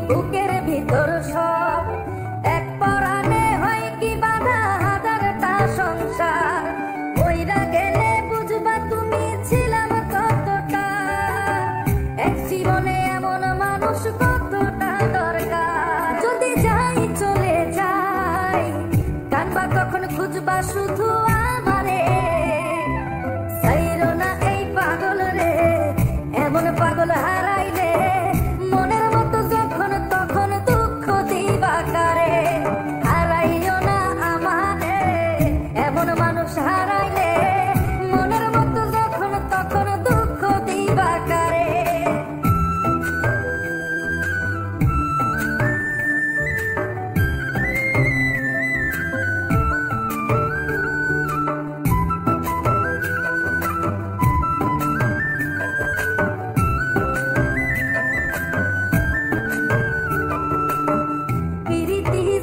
বুকের ভিতর সব এক পরাণে হয় কি বাধা হাজারটা সংসার বইরা গেলে বুঝবা তুমি ছিলাম কতটা এক জীবনে এমন মানুষ কতটা দরকার যদি যাই চলে যাই কানবা কখন খুঁজবা শুধু আমারে সাইরো না এই পাগল রে এমন পাগল হারাইলে মনের মতো যখন তখন দুঃখ দিবা কারে হারাইও না আমারে এমন মানুষ হারাইলে মনের মতো যখন তখন দুঃখ দিবা কারে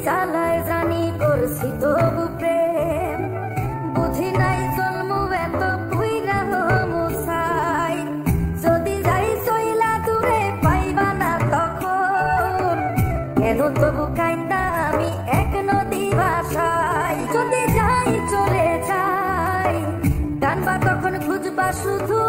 জ্বালায় জানি করছি তবু প্রেম বুঝি নাই জন্ম এত পুইরা মুসাই যদি যাই চইলা দূরে পাইবা না তখন কেন তবু কাইন্দা আমি এক নদী ভাষাই যদি যাই চলে যাই কানবা তখন খুঁজবা শুধু